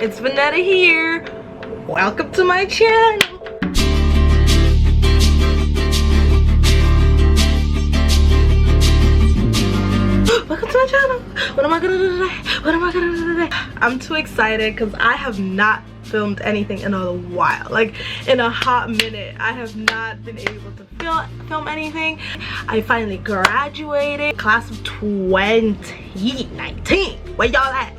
it's Vanetta here. Welcome to my channel. Welcome to my channel. What am I gonna do today? What am I gonna do today? I'm too excited because I have not filmed anything in a while. Like in a hot minute. I have not been able to film anything. I finally graduated. Class of 2019. Where y'all at?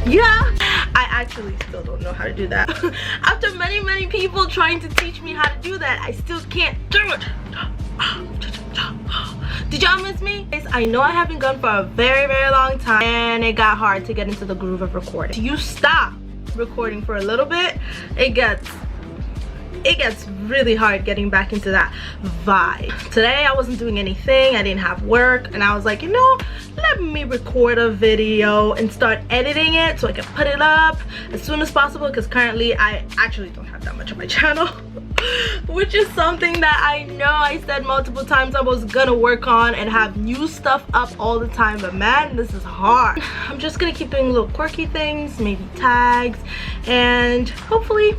Yeah. I actually still don't know how to do that. After many people trying to teach me how to do that, I still can't do it. Did y'all miss me? I know I haven't gone for a very long time and it got hard to get into the groove of recording. You stop recording for a little bit, it gets really hard getting back into that vibe. Today I wasn't doing anything, I didn't have work, and I was like, you know, let me record a video and start editing it so I can put it up as soon as possible, because currently I actually don't have that much on my channel. Which is something that I know I said multiple times I was gonna work on and have new stuff up all the time, but man, this is hard. I'm just gonna keep doing little quirky things, maybe tags, and hopefully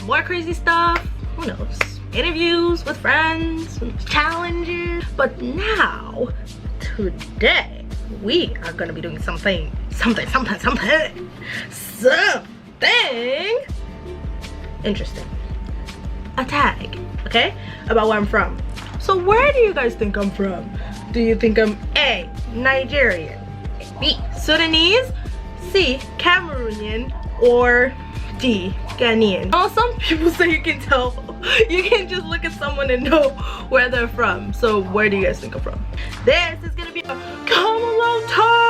more crazy stuff. Who knows? Interviews with friends, challenges. But now, today, we are gonna be doing something interesting. A tag, okay, about where I'm from. So where do you guys think I'm from? Do you think I'm A, Nigerian, B, Sudanese, C, Cameroonian, or D, Ghanaian? Now some people say you can tell, you can just look at someone and know where they're from. So where do you guys think I'm from? This is gonna be a Cameroon tag.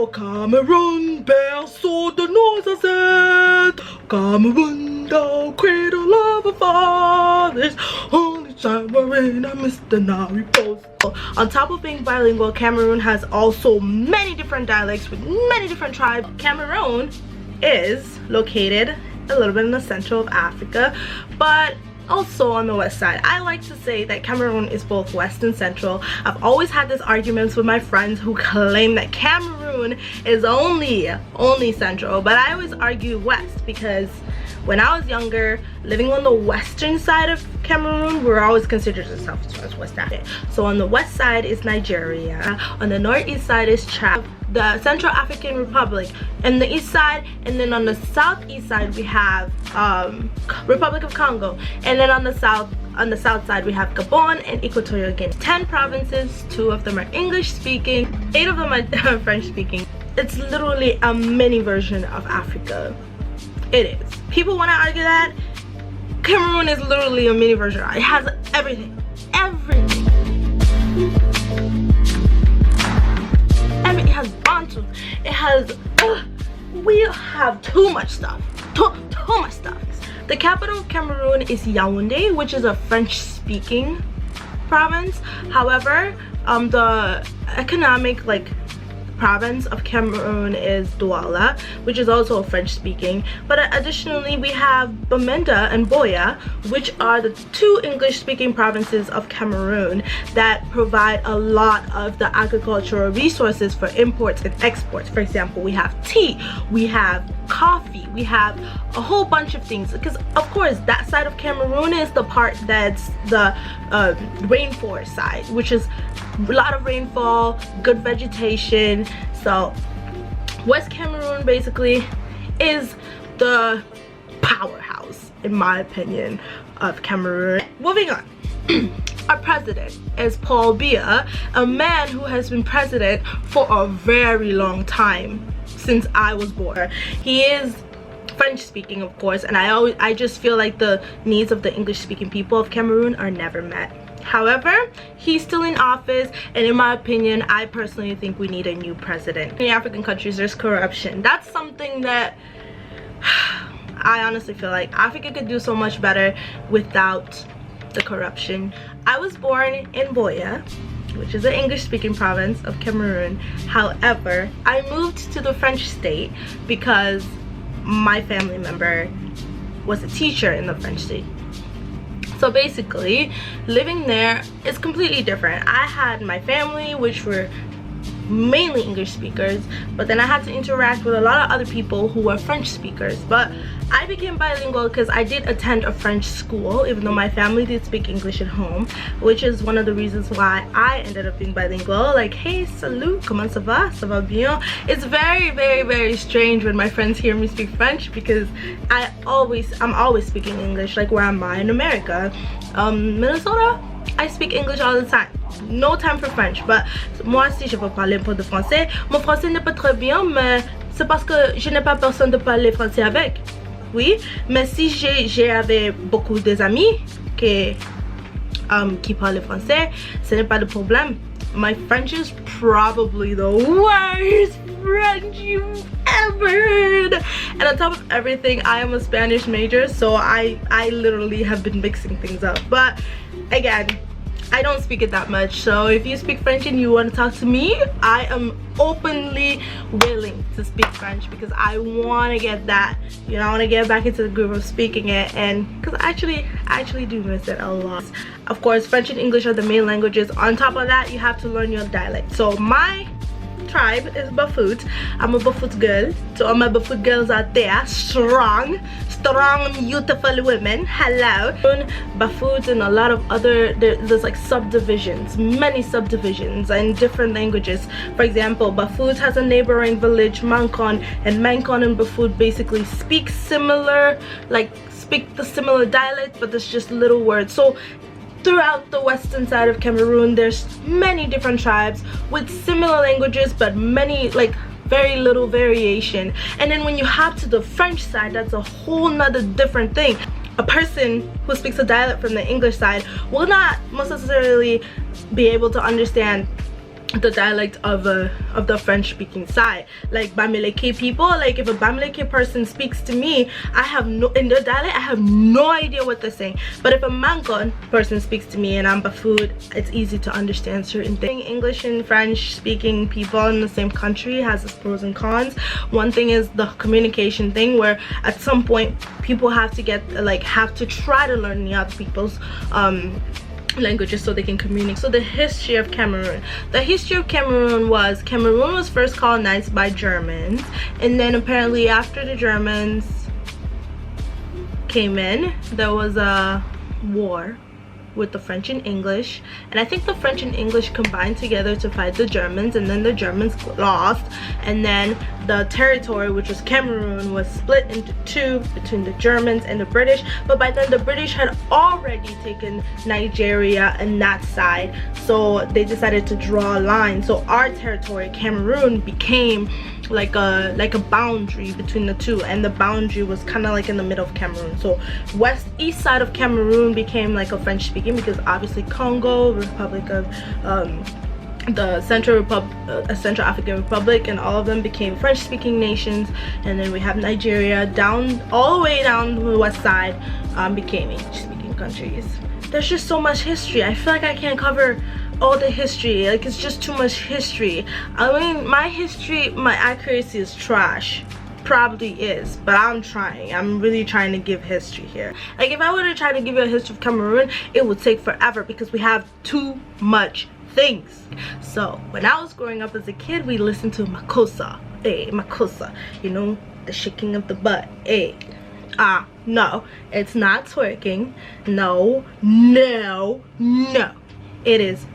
Oh Cameroon, berceau de nos ancêtres, Cameroon, thou cradle of our fathers, only time wherein I missed the night repose. On top of being bilingual, Cameroon has also many different dialects with many different tribes. Cameroon is located a little bit in the center of Africa, but also on the west side. I like to say that Cameroon is both west and central. I've always had these arguments with my friends who claim that Cameroon is only central, but I always argue west, because when I was younger, living on the western side of Cameroon, we're always considered ourselves as West Africa. So on the west side is Nigeria, on the northeast side is Chad, the Central African Republic, and the east side, and then on the southeast side we have Republic of Congo, and then on the south side we have Gabon and Equatorial Guinea. 10 provinces, 2 of them are English speaking, 8 of them are French speaking. It's literally a mini version of Africa. It is. People want to argue that Cameroon is literally a mini version. It has everything. It has Bantu. It has we have too much stuff. Too much stuff. The capital of Cameroon is Yaoundé, which is a French-speaking province. However, the economic province of Cameroon is Douala, which is also French-speaking. But additionally, we have Bamenda and Boya, which are the 2 English-speaking provinces of Cameroon that provide a lot of the agricultural resources for imports and exports. For example, we have tea, we have coffee, we have a whole bunch of things, because of course that side of Cameroon is the part that's the rainforest side, which is a lot of rainfall, good vegetation. So West Cameroon basically is the powerhouse, in my opinion, of Cameroon. Moving on. Our president is Paul Biya, a man who has been president for a very long time, since I was born. He is French speaking, of course, and I just feel like the needs of the English speaking people of Cameroon are never met. However, he's still in office, and in my opinion, I personally think we need a new president. In the African countries, there's corruption. That's something that I honestly feel like Africa could do so much better without the corruption. I was born in Boya, which is an English-speaking province of Cameroon. However, I moved to the French state because my family member was a teacher in the French state. So basically, living there is completely different. I had my family, which were mainly English speakers, but then I had to interact with a lot of other people who were French speakers. But I became bilingual because I did attend a French school, even though my family did speak English at home, which is one of the reasons why I ended up being bilingual. Like, hey, salut, comment ça va? Ça va bien? It's very, very, very strange when my friends hear me speak French, because I'm always speaking English. Like, where am I? In America, Minnesota, I speak English all the time. No time for French. But moi, si je veux parler un peu de français, mon français n'est pas très bien, mais c'est parce que je n'ai pas personne de parler français avec. Oui, mais si j'avais beaucoup d'amis qui parlent français, ce n'est pas de problème. My French is probably the worst French you've ever heard. And on top of everything, I am a Spanish major, so I literally have been mixing things up. But again, I don't speak it that much, so if you speak French and you want to talk to me, I am openly willing to speak French, because I want to get that, you know, I want to get back into the groove of speaking it, and because I actually do miss it a lot. Of course, French and English are the main languages. On top of that, you have to learn your dialect. So my tribe is Bafut. I'm a Bafut girl, so all my Bafut girls out there, strong, beautiful women. Hello. Bafut and a lot of other, there's like subdivisions, many subdivisions and different languages. For example, Bafut has a neighboring village, Mankon, and Mankon and Bafut basically speak similar, speak the similar dialect, but there's just little words. So throughout the western side of Cameroon, there's many different tribes with similar languages, but many, like, very little variation. And then when you hop to the French side, that's a whole nother different thing. A person who speaks a dialect from the English side will not most necessarily be able to understand the dialect of the French speaking side. Like Bamileke people, like if a Bamileke person speaks to me, in their dialect I have no idea what they're saying. But if a Mankon person speaks to me and I'm Bafut, it's easy to understand certain things. English and French speaking people in the same country has its pros and cons. One thing is the communication thing, where at some point people have to try to learn the other people's languages so they can communicate. So the history of Cameroon. The history of Cameroon was first colonized by Germans, and then apparently after the Germans came in, there was a war with the French and English, and I think the French and English combined together to fight the Germans, and then the Germans lost, and then the territory, which was Cameroon, was split into two between the Germans and the British. But by then the British had already taken Nigeria and that side, so they decided to draw a line. So our territory, Cameroon, became like a boundary between the two, and the boundary was kind of like in the middle of Cameroon. So east side of Cameroon became like a French speaking, because obviously Congo, Republic of the Central African Republic, and all of them became French speaking nations. And then we have Nigeria all the way down the west side, became English speaking countries. There's just so much history. I feel like I can't cover all the history, like it's just too much history. I mean, my accuracy is trash, probably is, but I'm really trying to give history here. Like if I were to try to give you a history of Cameroon, it would take forever because we have too much things. So when I was growing up as a kid, we listened to Makossa, Makossa, you know, the shaking of the butt, no, it's not twerking, no, it is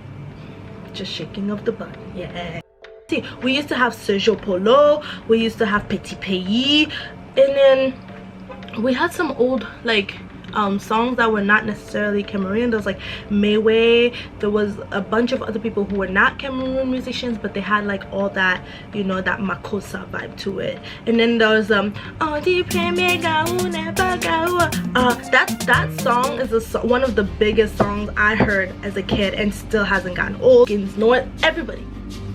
just shaking of the butt. Yeah. See, we used to have Sergio Polo, we used to have Petit Pays, and then we had some old songs that were not necessarily Cameroonian. There was like Mewe, there was a bunch of other people who were not Cameroon musicians, but they had like all that, you know, that Makossa vibe to it. And then there was that song is one of the biggest songs I heard as a kid and still hasn't gotten old. Know it, everybody,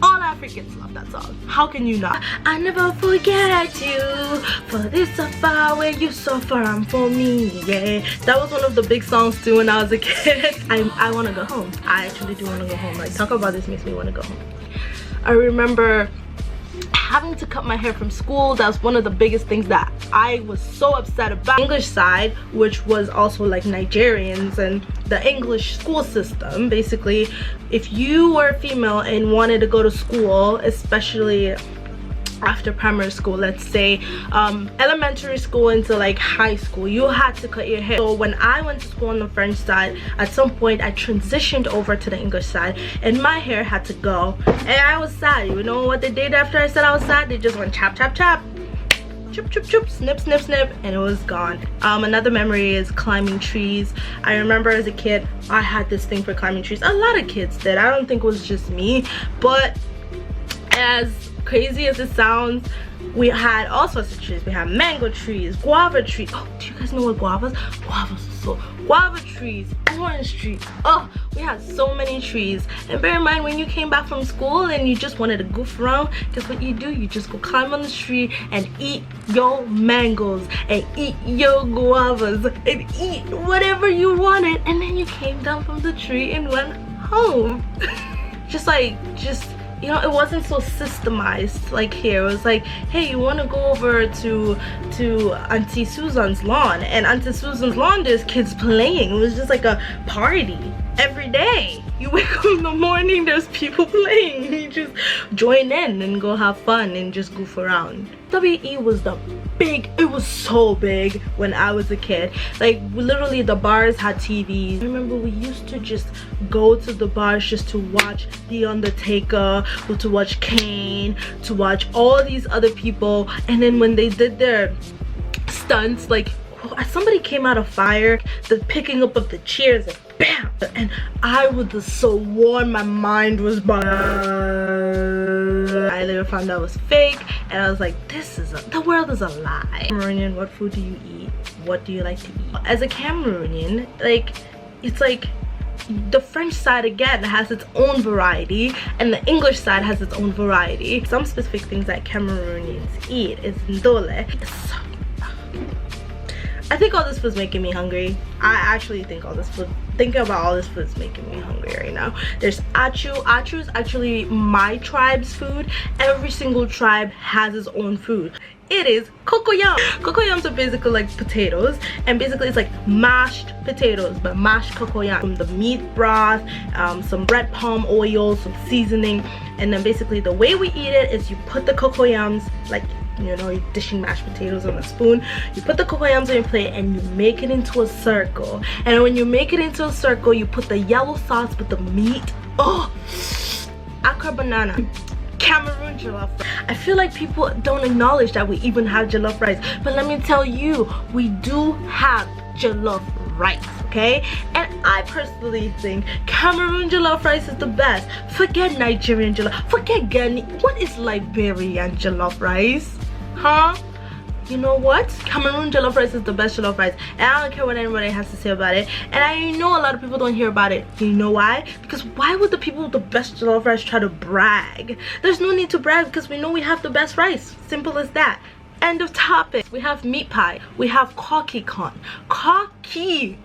all Africans love that song. How can you not? I never forget you, for this so far where you so far for me. Yeah, that was one of the big songs too when I was a kid. I want to go home. I actually do want to go home. Like, talk about this makes me want to go home. I remember having to cut my hair from school. That's one of the biggest things that I was so upset about. English side, which was also like Nigerians and the English school system, basically if you were female and wanted to go to school, especially after primary school, let's say elementary school into like high school, you had to cut your hair. So when I went to school on the French side, at some point I transitioned over to the English side and my hair had to go, and I was sad. You know what they did after I said I was sad? They just went chop chop chop, chop chop chop, snip snip snip, and it was gone. Another memory is climbing trees. I remember as a kid I had this thing for climbing trees. A lot of kids did. I don't think it was just me, but as crazy as it sounds, we had all sorts of trees. We had mango trees, guava trees. Oh, do you guys know what guavas are? So guava trees, orange trees. Oh, we had so many trees. And bear in mind, when you came back from school and you just wanted to goof around, guess what you do? You just go climb on the tree and eat your mangoes and eat your guavas and eat whatever you wanted, and then you came down from the tree and went home. just you know, it wasn't so systemized like here. It was like, hey, you want to go over to Auntie Susan's lawn, and Auntie Susan's lawn, there's kids playing. It was just like a party every day. You wake up in the morning, there's people playing, you just join in and go have fun and just goof around. WE was it was so big when I was a kid. Like literally the bars had TVs. I remember we used to just go to the bars just to watch The Undertaker, or to watch Kane, to watch all these other people, and then when they did their stunts, like somebody came out of fire, the picking up of the chairs and bam, and I was just so warm, my mind was I later found out it was fake, and I was like, the world is a lie. Cameroonian, what food do you eat? What do you like to eat? As a Cameroonian, like, it's like the French side again has its own variety and the English side has its own variety. Some specific things that Cameroonians eat is ndole. I think all this food's making me hungry. I actually think thinking about all this food is making me hungry right now. There's achu. Achu is actually my tribe's food. Every single tribe has its own food. It is cocoyam. Cocoyams are basically like potatoes, and basically it's like mashed potatoes, but mashed cocoyam. From the meat broth, some red palm oil, some seasoning, and then basically the way we eat it is you put the cocoyams, like, you know, you're dishing mashed potatoes on a spoon, you put the cocoyams on your plate and you make it into a circle, and when you make it into a circle you put the yellow sauce with the meat. Oh, akra banana. Cameroon jollof rice. I feel like people don't acknowledge that we even have jollof rice, but let me tell you, we do have jollof rice, okay? And I personally think Cameroon jollof rice is the best. Forget Nigerian jollof, forget Ghanaian. What is Liberian jollof rice? Huh? You know what? Cameroon jollof rice is the best jollof rice, and I don't care what anybody has to say about it. And I know a lot of people don't hear about it. You know why? Because why would the people with the best jollof rice try to brag? There's no need to brag because we know we have the best rice. Simple as that. End of topic. We have meat pie. We have cocky con. Cocky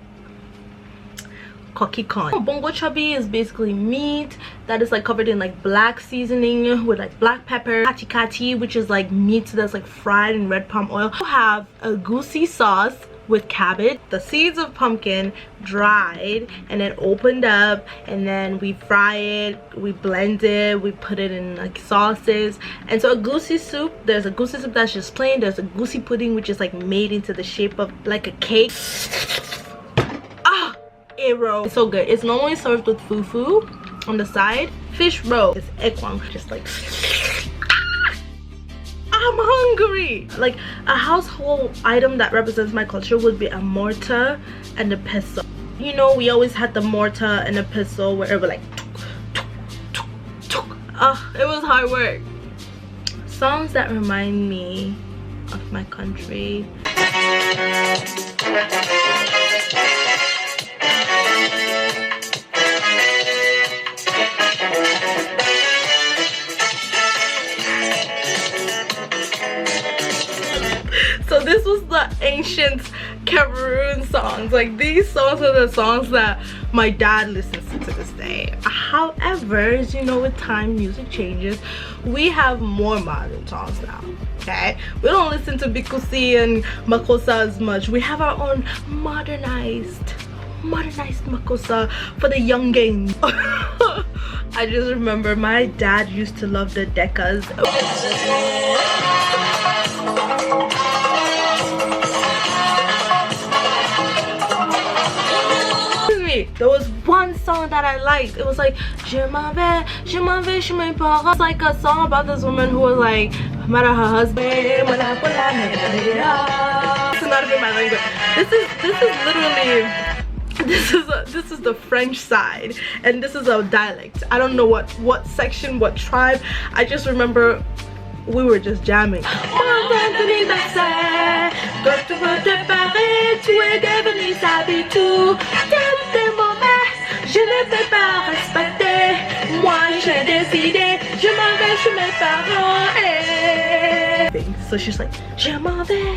con. Bongo chubby is basically meat that is like covered in like black seasoning with like black pepper. Kati kati, which is like meat that's like fried in red palm oil. We have a goosey sauce with cabbage, the seeds of pumpkin dried and then opened up, and then we fry it, we blend it, we put it in like sauces. And so a goosey soup, there's a goosey soup that's just plain, there's a goosey pudding which is like made into the shape of like a cake. Roll. It's so good. It's normally served with fufu on the side. Fish roll is ekwang, just like I'm hungry. Like a household item that represents my culture would be a mortar and a pestle. You know, we always had the mortar and a pestle where it was like it was hard work. Songs that remind me of my country. So this was the ancient Cameroon songs. Like these songs are the songs that my dad listens to this day. However, as you know, with time music changes. we have more modern songs now. Okay, we don't listen to Bikusi and Makosa as much. We have our own modernized Makosa for the young game. I just remember my dad used to love the Decas. There was one song that I liked. It was like Je m'en vais chez mes parents. It's like a song about this woman who was like mad at her husband. This is not even my language. This is literally this is the French side, and this is a dialect. I don't know what section, what tribe. I just remember we were just jamming. Je ne peux pas respecter. Moi j'ai décidé. Je m'en vais chez mes parents. So she's like, je m'en vais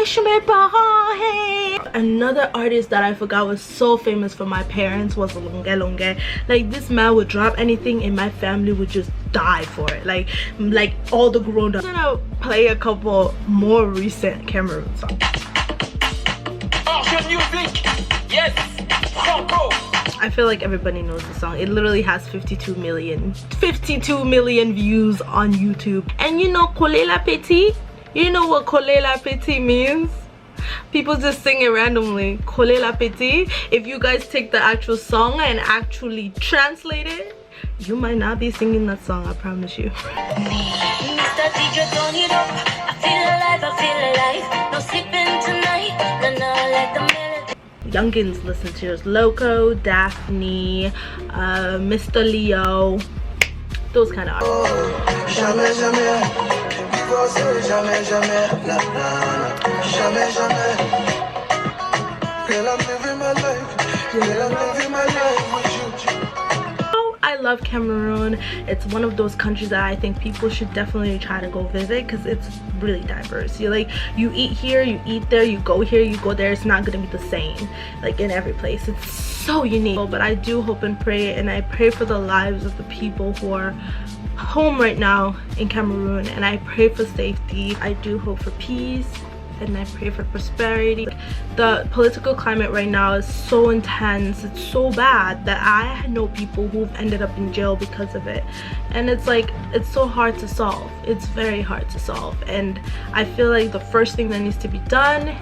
chez mes parents. Hey. Another artist that I forgot was so famous for my parents was Longe Longe. Like, this man would drop anything and my family would just die for it. Like all the grown ups. I'm gonna play a couple more recent Cameroon songs. Yes, I feel like everybody knows the song. It literally has 52 million views on YouTube. And you know Coller la Petit? You know what Coller la Petit means? People just sing it randomly. Coller la Petit. If you guys take the actual song and actually translate it, you might not be singing that song, I promise you. Youngins listen to yours. Loco, Daphne, Mr. Leo, those kind of artists. I love Cameroon. It's one of those countries that I think people should definitely try to go visit because it's really diverse. You eat here, you eat there, you go here, you go there. It's not gonna be the same like in every place. It's so unique. But I do hope and pray, and I pray for the lives of the people who are home right now in Cameroon, and I pray for safety. I do hope for peace, and I pray for prosperity. The political climate right now is so intense, it's so bad that I know people who've ended up in jail because of it, and it's like, it's so hard to solve. It's very hard to solve, and I feel like the first thing that needs to be done,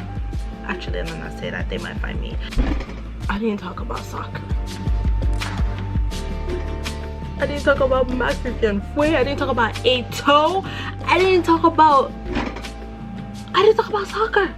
actually, I'm not say that, they might find me. I didn't talk about soccer. I didn't talk about Mexican food. I didn't talk about Eto. I didn't talk about soccer.